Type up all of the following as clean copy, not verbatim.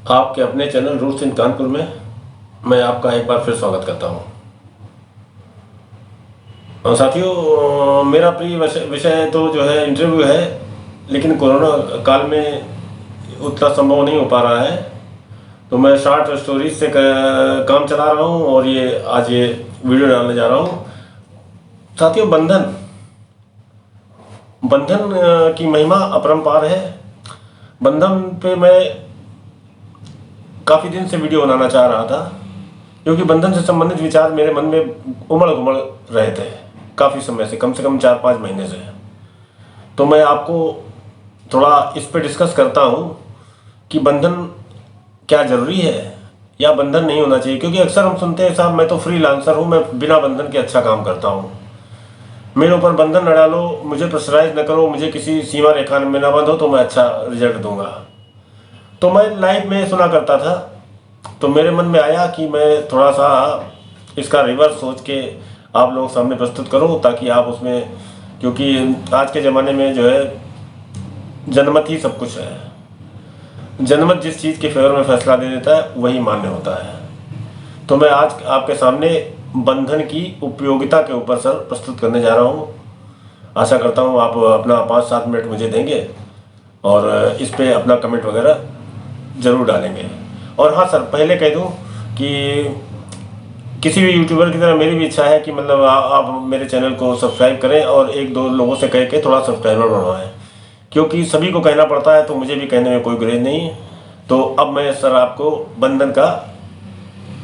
आपके अपने channel roots in Kanpur में मैं आपका एक बार फिर स्वागत करता हूं। और साथियों, मेरा प्रिय विषय तो जो है इंटरव्यू है, लेकिन कोरोना काल में उतना संभव नहीं हो पा रहा है, तो मैं शॉर्ट स्टोरीज से काम चला रहा हूं और आज ये वीडियो डालने जा रहा हूं। साथियों, बंधन बंधन की महिमा अपरंपार है। बंधन पे मैं काफ़ी दिन से वीडियो बनाना चाह रहा था, क्योंकि बंधन से संबंधित विचार मेरे मन में उमड़ घुमड़ रहे थे काफ़ी समय से कम 4-5 महीने से। तो मैं आपको थोड़ा इस पे डिस्कस करता हूँ कि बंधन क्या ज़रूरी है या बंधन नहीं होना चाहिए। क्योंकि अक्सर हम सुनते हैं, साहब मैं तो फ्रीलांसर हूँ, मैं बिना बंधन के अच्छा काम करता हूँ, मेरे ऊपर बंधन न डालो, मुझे प्रेशराइज न करो, मुझे किसी सीमा रेखा में ना बंधो तो मैं अच्छा रिजल्ट दूंगा। तो मैं लाइव में सुना करता था, तो मेरे मन में आया कि मैं थोड़ा सा इसका रिवर्स सोच के आप लोगों के सामने प्रस्तुत करूं, ताकि आप उसमें, क्योंकि आज के ज़माने में जो है जनमत ही सब कुछ है, जनमत जिस चीज़ के फेवर में फैसला दे देता है वही मान्य होता है। तो मैं आज आपके सामने बंधन की उपयोगिता के ऊपर सर प्रस्तुत करने जा रहा हूँ। आशा करता हूँ आप अपना 5-7 मिनट मुझे देंगे और इस पे अपना कमेंट वगैरह ज़रूर डालेंगे। और हाँ सर, पहले कह दूँ कि किसी भी यूट्यूबर की तरह मेरी भी इच्छा है कि मतलब आप मेरे चैनल को सब्सक्राइब करें और 1-2 लोगों से कह के थोड़ा सब्सक्राइबर बढ़वाएं, क्योंकि सभी को कहना पड़ता है तो मुझे भी कहने में कोई गुरेज नहीं है। तो अब मैं सर आपको बंधन का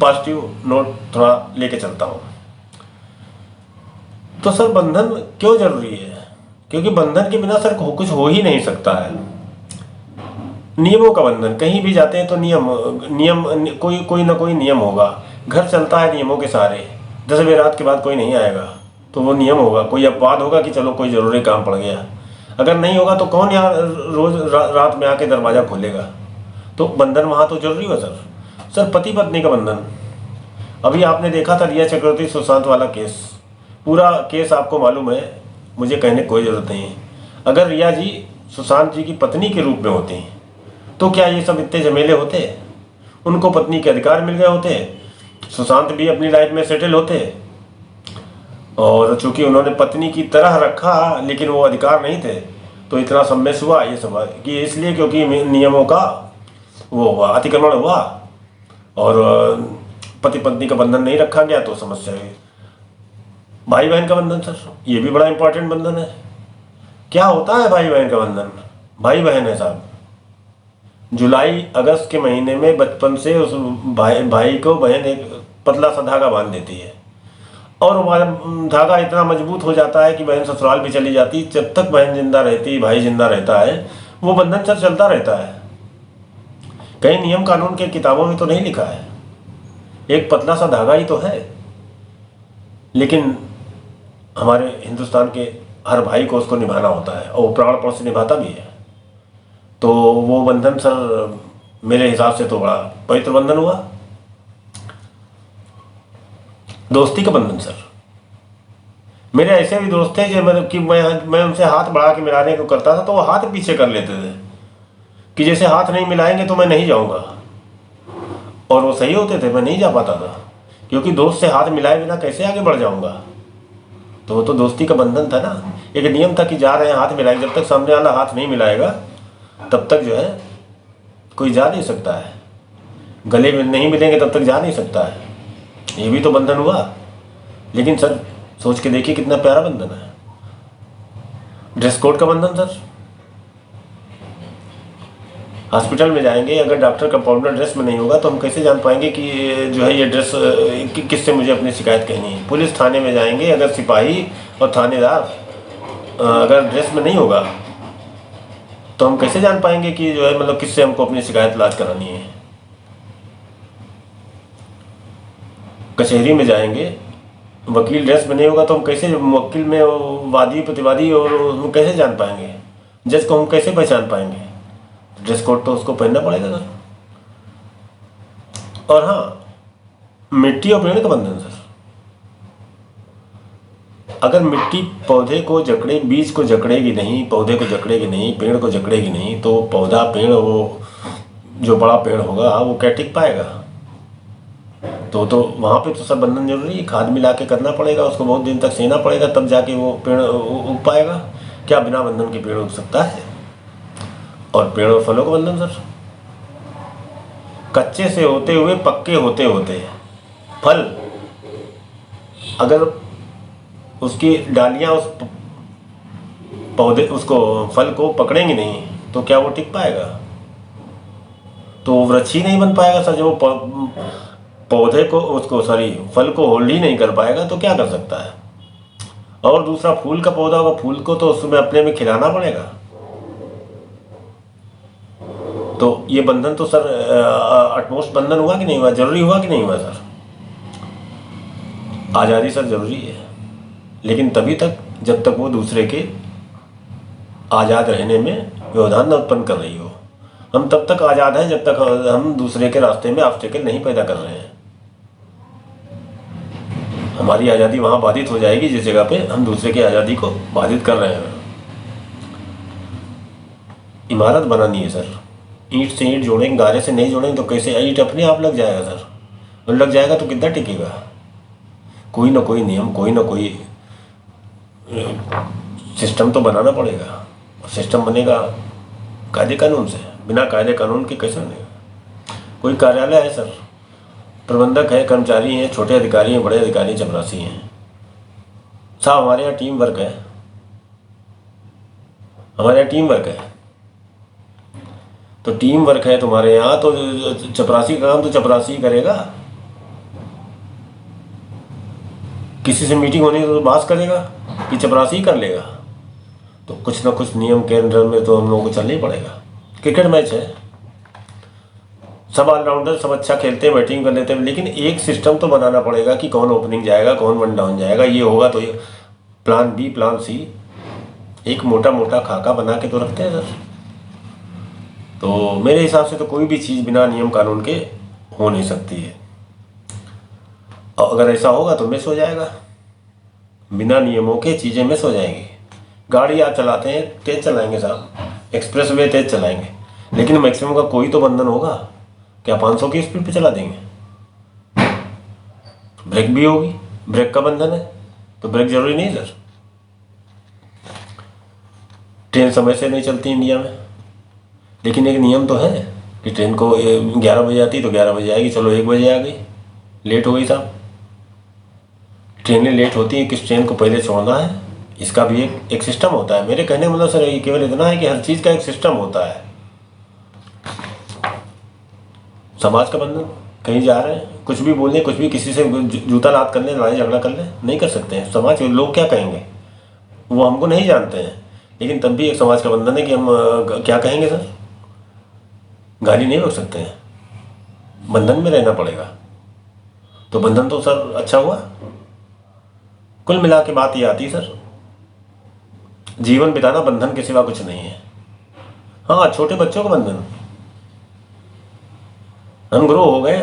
पॉजिटिव नोट थोड़ा लेके चलता हूँ। तो सर, बंधन क्यों जरूरी है? क्योंकि बंधन के बिना सर कुछ हो ही नहीं सकता है। नियमों का बंधन, कहीं भी जाते हैं तो नियम कोई ना कोई नियम होगा। घर चलता है नियमों के सहारे। 10 बजे रात के बाद कोई नहीं आएगा तो वो नियम होगा। कोई अपवाद होगा कि चलो कोई जरूरी काम पड़ गया, अगर नहीं होगा तो कौन यहाँ रोज रात में आके दरवाजा खोलेगा? तो बंधन वहाँ तो जरूरी हो सर। सर, पति पत्नी का बंधन, अभी आपने देखा था रिया चक्रवर्ती सुशांत वाला केस, पूरा केस आपको मालूम है, मुझे कहने की कोई ज़रूरत नहीं है। अगर रिया जी सुशांत जी की पत्नी के रूप में होती तो क्या ये सब इतने झमेले होते? उनको पत्नी के अधिकार मिल गए होते, सुशांत भी अपनी लाइफ में सेटल होते। और चूंकि उन्होंने पत्नी की तरह रखा लेकिन वो अधिकार नहीं थे, तो इतना सम्मेश हुआ ये सब कि इसलिए क्योंकि नियमों का वो हुआ, अतिक्रमण हुआ और पति पत्नी का बंधन नहीं रखा गया तो समस्या हुई। भाई बहन का बंधन सर, ये भी बड़ा इंपॉर्टेंट बंधन है। क्या होता है भाई बहन का बंधन? भाई बहन है साहब, जुलाई अगस्त के महीने में बचपन से उस भाई को बहन एक पतला सा धागा बांध देती है, और वो धागा इतना मजबूत हो जाता है कि बहन ससुराल भी चली जाती। जब तक बहन जिंदा रहती, भाई जिंदा रहता है, वो बंधन सर चलता रहता है। कहीं नियम कानून के किताबों में तो नहीं लिखा है, एक पतला सा धागा ही तो है, लेकिन हमारे हिंदुस्तान के हर भाई को उसको निभाना होता है और प्राण प्राण से निभाता भी है। तो वो बंधन सर मेरे हिसाब से तो बड़ा पवित्र बंधन हुआ। दोस्ती का बंधन सर, मेरे ऐसे भी दोस्त थे जो मतलब कि मैं उनसे हाथ बढ़ा के मिलाने को करता था तो वो हाथ पीछे कर लेते थे कि जैसे हाथ नहीं मिलाएंगे तो मैं नहीं जाऊंगा, और वो सही होते थे, मैं नहीं जा पाता था, क्योंकि दोस्त से हाथ मिलाए बिना कैसे आगे बढ़ जाऊंगा? तो वो तो दोस्ती का बंधन था ना, एक नियम था कि जा रहे हैं हाथ मिलाए, जब तक सामने वाला हाथ नहीं मिलाएगा तब तक जो है कोई जा नहीं सकता है, गले में नहीं मिलेंगे तब तक जा नहीं सकता है। ये भी तो बंधन हुआ। लेकिन सर सोच के देखिए कितना प्यारा बंधन है। ड्रेस कोड का बंधन सर, हॉस्पिटल में जाएंगे, अगर डॉक्टर का पाउडर ड्रेस में नहीं होगा तो हम कैसे जान पाएंगे कि जो है ये ड्रेस किससे मुझे अपनी शिकायत कहनी है? पुलिस थाने में जाएंगे, अगर सिपाही और थानेदार अगर ड्रेस में नहीं होगा तो हम कैसे जान पाएंगे कि जो है मतलब किससे हमको अपनी शिकायत लाज करानी है? कचहरी में जाएंगे, वकील ड्रेस में नहीं होगा तो हम कैसे वकील में वादी प्रतिवादी और हम कैसे जान पाएंगे? जज को हम कैसे पहचान पाएंगे? ड्रेस कोड तो उसको पहनना पड़ेगा सर। और हाँ, मिट्टी और पेड़ का बंधन सर, अगर मिट्टी पौधे को जकड़े, बीज को जकड़ेगी नहीं, पौधे को जकड़ेगी नहीं, पेड़ को जकड़ेगी नहीं, तो पौधा पेड़ वो जो बड़ा पेड़ होगा वो क्या टिक पाएगा? तो वहाँ पे तो सब बंधन जरूरी है, खाद मिला के करना पड़ेगा, उसको बहुत दिन तक सेना पड़ेगा, तब जाके वो पेड़ उग पाएगा। क्या बिना बंधन के पेड़ उग सकता है? और पेड़ और फलों का बंधन सर, कच्चे से होते हुए पक्के होते होते फल, अगर उसकी डालियां उस पौधे उसको फल को पकड़ेंगी नहीं तो क्या वो टिक पाएगा? तो वो वृक्ष ही नहीं बन पाएगा सर। जो पौधे को उसको सॉरी फल को होल्ड ही नहीं कर पाएगा तो क्या कर सकता है? और दूसरा फूल का पौधा होगा, फूल को तो उसमें अपने में खिलाना पड़ेगा। तो ये बंधन तो सर अटमोस्ट बंधन हुआ कि नहीं हुआ? जरूरी हुआ कि नहीं हुआ सर? आज़ादी सर जरूरी है, लेकिन तभी तक जब तक वो दूसरे के आज़ाद रहने में व्यवधान न उत्पन्न कर रही हो। हम तब तक आज़ाद हैं जब तक हम दूसरे के रास्ते में ऑब्स्टेकल नहीं पैदा कर रहे हैं। हमारी आज़ादी वहाँ बाधित हो जाएगी जिस जगह पे हम दूसरे की आज़ादी को बाधित कर रहे हैं। इमारत बनानी है सर, ईंट से ईंट जोड़ेंगे, गारे से नहीं जोड़ेंगे तो कैसे? ईंट अपने आप लग जाएगा सर, और लग जाएगा तो कितना टिकेगा? कोई ना कोई नियम, कोई ना कोई सिस्टम तो बनाना पड़ेगा। सिस्टम बनेगा कायदे कानून से, बिना कायदे कानून के कैसे बनेगा? कोई कार्यालय है सर, प्रबंधक है, कर्मचारी हैं, छोटे अधिकारी हैं, बड़े अधिकारी, चपरासी हैं साहब। हमारे यहाँ टीम वर्क है, हमारे यहाँ टीम वर्क है। तो टीम वर्क है तुम्हारे यहाँ, तो चपरासी का काम तो चपरासी ही करेगा। किसी से मीटिंग होनी तो बात करेगा कि चपरासी ही कर लेगा? तो कुछ ना कुछ नियम के अंडर में तो हम लोगों को चलना ही पड़ेगा। क्रिकेट मैच है, सब ऑलराउंडर सब अच्छा खेलते हैं, बैटिंग कर लेते हैं, लेकिन एक सिस्टम तो बनाना पड़ेगा कि कौन ओपनिंग जाएगा, कौन वन डाउन जाएगा। ये होगा तो ये प्लान बी, प्लान सी, एक मोटा मोटा खाका बना के तो रखते हैं सर। तो मेरे हिसाब से तो कोई भी चीज़ बिना नियम कानून के हो नहीं सकती है, और अगर ऐसा होगा तो मिस हो जाएगा। बिना नियमों के चीज़ें मिस हो जाएंगी। गाड़ी आप चलाते हैं, तेज़ चलाएंगे साहब, एक्सप्रेस वे तेज़ चलाएंगे, लेकिन मैक्सिमम का कोई तो बंधन होगा। क्या 500 की स्पीड पे चला देंगे? ब्रेक भी होगी, ब्रेक का बंधन है, तो ब्रेक जरूरी नहीं सर। ट्रेन समय से नहीं चलती इंडिया में, लेकिन एक नियम तो है कि ट्रेन को 11 बजे आती तो 11 बजे आएगी, चलो 1 बजे आ गई, लेट हो गई साहब। ट्रेनें लेट होती हैं, किस ट्रेन को पहले छोड़ना है, इसका भी एक सिस्टम होता है। मेरे कहने का मतलब सर ये केवल इतना है कि हर चीज़ का एक सिस्टम होता है। समाज का बंधन, कहीं जा रहे हैं, कुछ भी बोलने, कुछ भी किसी से जूता लात कर ले, लड़ाई झगड़ा कर ले, नहीं कर सकते हैं। समाज के लोग क्या कहेंगे, वो हमको नहीं जानते हैं, लेकिन तब भी एक समाज का बंधन है कि हम क्या कहेंगे सर? गाली नहीं रोक सकते हैं, बंधन में रहना पड़ेगा। तो बंधन तो सर अच्छा हुआ। कुल मिला के बात ये आती सर, जीवन बिताना बंधन के सिवा कुछ नहीं है। हाँ, छोटे बच्चों का बंधन, हम ग्रो हो गए,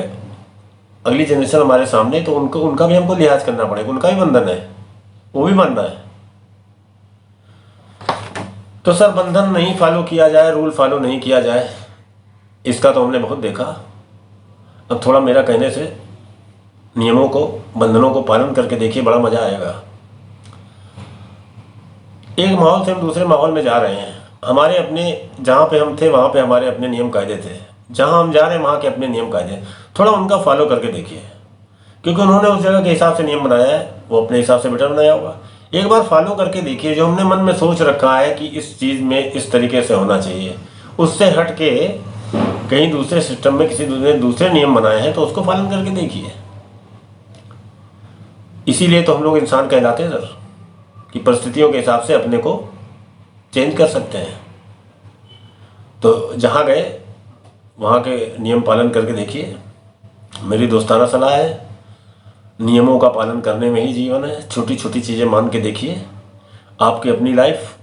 अगली जनरेशन हमारे सामने, तो उनका भी हमको लिहाज करना पड़ेगा, उनका भी बंधन है, वो भी मानना है। तो सर बंधन नहीं फॉलो किया जाए, रूल फॉलो नहीं किया जाए, इसका तो हमने बहुत देखा। अब थोड़ा मेरा कहने से नियमों को, बंधनों को पालन करके देखिए, बड़ा मजा आएगा। एक माहौल से हम दूसरे माहौल में जा रहे हैं। हमारे अपने, जहाँ पे हम थे वहाँ पे हमारे अपने नियम कायदे थे, जहाँ हम जा रहे हैं वहाँ के अपने नियम कायदे, थोड़ा उनका फॉलो करके देखिए, क्योंकि उन्होंने उस जगह के हिसाब से नियम बनाया है, वो अपने हिसाब से बेटर बनाया होगा। एक बार फॉलो करके देखिए, जो हमने मन में सोच रखा है कि इस चीज़ में इस तरीके से होना चाहिए, उससे हट के कहीं दूसरे सिस्टम में किसी ने दूसरे नियम बनाए हैं तो उसको पालन करके देखिए। इसीलिए तो हम लोग इंसान कहलाते हैं सर, कि परिस्थितियों के हिसाब से अपने को चेंज कर सकते हैं। तो जहाँ गए वहाँ के नियम पालन करके देखिए। मेरी दोस्ताना सलाह है, नियमों का पालन करने में ही जीवन है। छोटी छोटी चीज़ें मान के देखिए, आपकी अपनी लाइफ,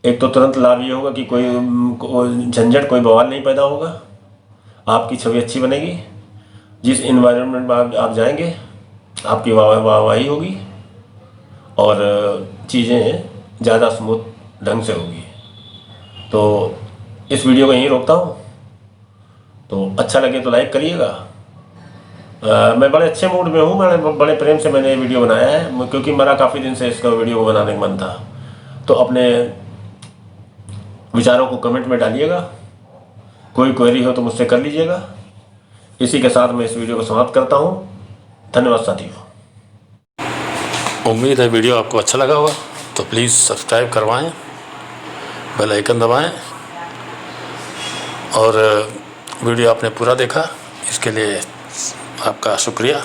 एक तो तुरंत लाभ ये होगा कि कोई झंझट, कोई बवाल नहीं पैदा होगा, आपकी छवि अच्छी बनेगी। जिस इन्वायरमेंट में आप जाएंगे आपकी वाहवाही होगी और चीज़ें ज़्यादा स्मूथ ढंग से होगी। तो इस वीडियो को यहीं रोकता हूँ। तो अच्छा लगे तो लाइक करिएगा। मैं बड़े अच्छे मूड में हूँ, मैंने बड़े प्रेम से मैंने ये वीडियो बनाया है, क्योंकि मेरा काफ़ी दिन से इसका वीडियो को बनाने का मन था। तो अपने विचारों को कमेंट में डालिएगा, कोई क्वेरी हो तो मुझसे कर लीजिएगा। इसी के साथ मैं इस वीडियो को समाप्त करता हूँ। धन्यवाद साथियों। उम्मीद है वीडियो आपको अच्छा लगा होगा, तो प्लीज़ सब्सक्राइब करवाएं, बेल आइकन दबाएं, और वीडियो आपने पूरा देखा इसके लिए आपका शुक्रिया।